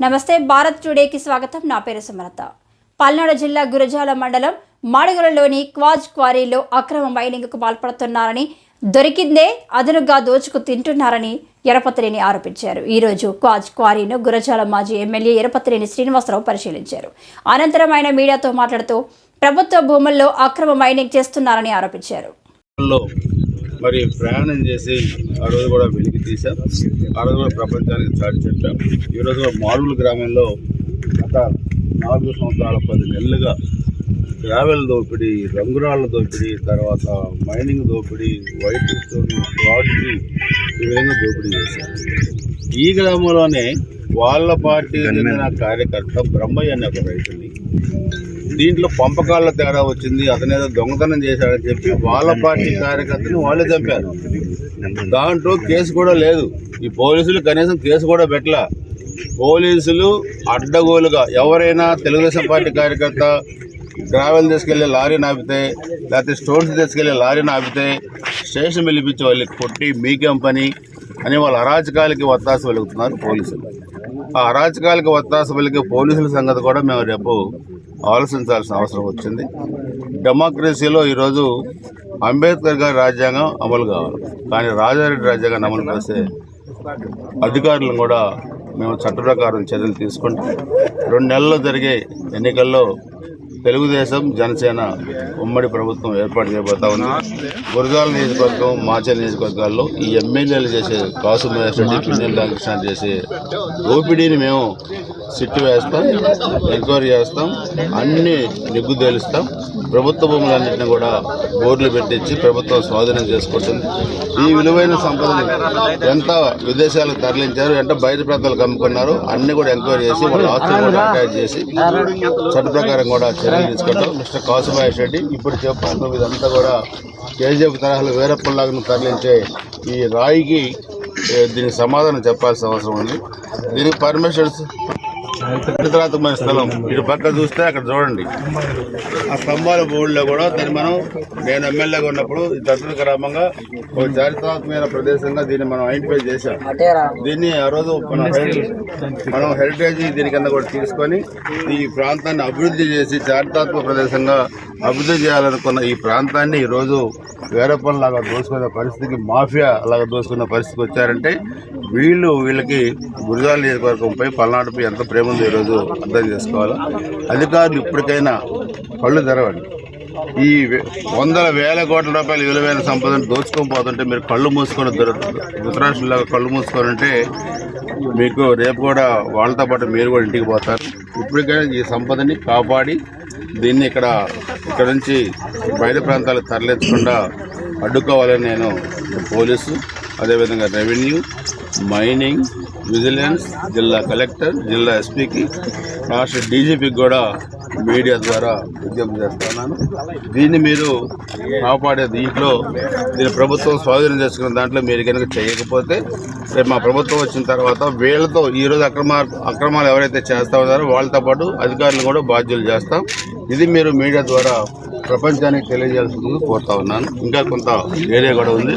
నమస్తే భారత్ టుడేకి స్వాగతం. నా పేరు సుమలత. పల్నాడు జిల్లా గురజాల మండలం మాడుగులలోని క్వాజ్ క్వారీలో అక్రమ మైనింగ్కు పాల్పడుతున్నారని, దొరికిందే అదనుగా దోచుకు తింటున్నారని ఎరపతినేని ఆరోపించారు. ఈరోజు క్వాజ్ క్వారీను గురజాల మాజీ ఎమ్మెల్యే ఎరపతినేని శ్రీనివాసరావు పరిశీలించారు. అనంతరం ఆయన మీడియాతో మాట్లాడుతూ ప్రభుత్వ భూముల్లో అక్రమ మైనింగ్ చేస్తున్నారని ఆరోపించారు. మరి ప్రయాణం చేసి ఆ రోజు కూడా వెలికి తీశాం. ఆ రోజు కూడా ప్రపంచానికి చాటి చెప్పాం. ఈరోజు మాడుగుల గ్రామంలో గత 4 సంవత్సరాల 10 నెలలుగా గ్రావెల్ దోపిడీ, రంగురాళ్ళ దోపిడీ, తర్వాత మైనింగ్ దోపిడీ, వైట్ స్టోన్ రాడ్కి ఈ విధంగా దోపిడీ చేశారు. ఈ గ్రామంలోనే వాళ్ళ పార్టీ చెందిన కార్యకర్త బ్రహ్మయ్య అనే ఒక రైతుని దీంట్లో పంపకాల తేడా వచ్చింది, అతనేదో దొంగతనం చేశాడని చెప్పి వాళ్ళ పార్టీ కార్యకర్తని వాళ్ళే చంపారు. దాంట్లో కేసు కూడా లేదు. ఈ పోలీసులు కనీసం కేసు కూడా పెట్టలా. పోలీసులు అడ్డగోలుగా ఎవరైనా తెలుగుదేశం పార్టీ కార్యకర్త గ్రావెల్ తీసుకెళ్లే లారీని ఆపితే, లేకపోతే స్టోన్స్ తీసుకెళ్లే లారీని ఆపితే స్టేషన్ పిలిపించి వాళ్ళకి కొట్టి మీకేం పని అని వాళ్ళ అరాచకాలకి ఒత్తాస వెలుగుతున్నారు పోలీసులు. ఆ అరాచకాలకి ఒత్తాస వెలిగే పోలీసుల సంగతి కూడా మేము రేపు ఆలోచించాల్సిన అవసరం వచ్చింది. డెమోక్రసీలో ఈరోజు అంబేద్కర్ గారి రాజ్యాంగం అమలు కావాలి, కానీ రాజారెడ్డి రాజ్యాంగాన్ని అమలు చేసే అధికారులను కూడా మేము చట్ట ప్రకారం చర్యలు తీసుకుంటాం. 2 నెలల్లో జరిగే ఎన్నికల్లో తెలుగుదేశం జనసేన ఉమ్మడి ప్రభుత్వం ఏర్పాటు చేయబోతా ఉంది. గురజాల నియోజకవర్గం, మాచల్ నియోజకవర్గాల్లో ఈ ఎమ్మెల్యేలు చేసే కాసు మహేష్ రెడ్డి, పిన్నెల రామకృష్ణ చేసే దోపిడీని మేము సిట్టు వేస్తాం, ఎంక్వైరీ చేస్తాం, అన్ని నిగ్గు తేలుస్తాం. ప్రభుత్వ భూములన్నింటినీ కూడా బోర్డులు పెట్టించి ప్రభుత్వం స్వాధీనం చేసుకుంటుంది. ఈ విలువైన సంపదని ఎంత విదేశాలకు తరలించారు, ఎంత బయట ప్రాంతాలకు అమ్ముకున్నారు, అన్ని కూడా ఎంక్వైరీ చేసి వాళ్ళ ఆస్తులు కూడా అటాచ్ చేసి చట్ట ప్రకారం కూడా చర్యలు తీసుకుంటాం. మిస్టర్ కాసు మహేష్ రెడ్డి ఇప్పుడు చెప్పాను, ఇదంతా కూడా కేజీఎఫ్ తరహాలో వేరప్పలాగా తరలించే ఈ రాయికి దీనికి సమాధానం చెప్పాల్సిన అవసరం ఉంది. దీనికి పర్మిషన్స్ చారిత్రాత్మకమైన స్థలం. ఇటు పక్క చూస్తే అక్కడ చూడండి, ఆ స్తంభాల బోర్డులో కూడా దాన్ని నేను ఎమ్మెల్యేగా ఉన్నప్పుడు దత్తత గ్రామంగా ఒక చారిత్రాత్మకమైన ప్రదేశంగా దీన్ని మనం ఐడెంటిఫై చేశాం. దీన్ని ఆ రోజు మనం హెరిటేజ్ దీని కింద కూడా తీసుకొని ఈ ప్రాంతాన్ని అభివృద్ధి చేసి చారిత్రాత్మక ప్రదేశంగా అభివృద్ధి చేయాలనుకున్న ఈ ప్రాంతాన్ని ఈరోజు వేరప్పలాగా దోసుకునే పరిస్థితికి, మాఫియా అలాగా దోసుకున్న పరిస్థితికి వచ్చారంటే వీళ్ళకి గురజాల నియోజకవర్గంపై, పల్నాడుపై ఎంత ప్రేమ ఉందో ఈరోజు అర్థం చేసుకోవాలి. అధికారులు ఇప్పటికైనా కళ్ళు తెరవండి. ఈ వందల వేల కోట్ల రూపాయల విలువైన సంపదను దోచుకొని పోతుంటే మీరు కళ్ళు మూసుకొని ధృతరాష్ట్రంలాగా కళ్ళు మూసుకొని ఉంటే మీకు రేపు కూడా వాళ్ళతో పాటు మీరు కూడా ఇంటికి పోతారు. ఇప్పటికైనా ఈ సంపదని కాపాడి దీన్ని ఇక్కడ నుంచి బయట ప్రాంతాలకు తరలించకుండా అడ్డుకోవాలని నేను పోలీసు, అదేవిధంగా రెవెన్యూ, మైనింగ్, విజిలెన్స్, జిల్లా కలెక్టర్, జిల్లా ఎస్పీకి, రాష్ట్ర డీజీపీకి కూడా మీడియా ద్వారా విజ్ఞప్తి చేస్తున్నాను. దీన్ని మీరు కాపాడే దీన్ని ప్రభుత్వం స్వాధీనం చేసుకున్న దాంట్లో మీరు కనుక చేయకపోతే రేపు మా ప్రభుత్వం వచ్చిన తర్వాత వీళ్ళతో ఈరోజు అక్రమాలు ఎవరైతే చేస్తా ఉన్నారో వాళ్ళతో పాటు అధికారులు కూడా బాధ్యులు చేస్తాం. ఇది మీరు మీడియా ద్వారా ప్రపంచానికి తెలియజేయాల్సింది కోరుతా ఉన్నాను. ఇంకా కొంత ఏరియా కూడా ఉంది.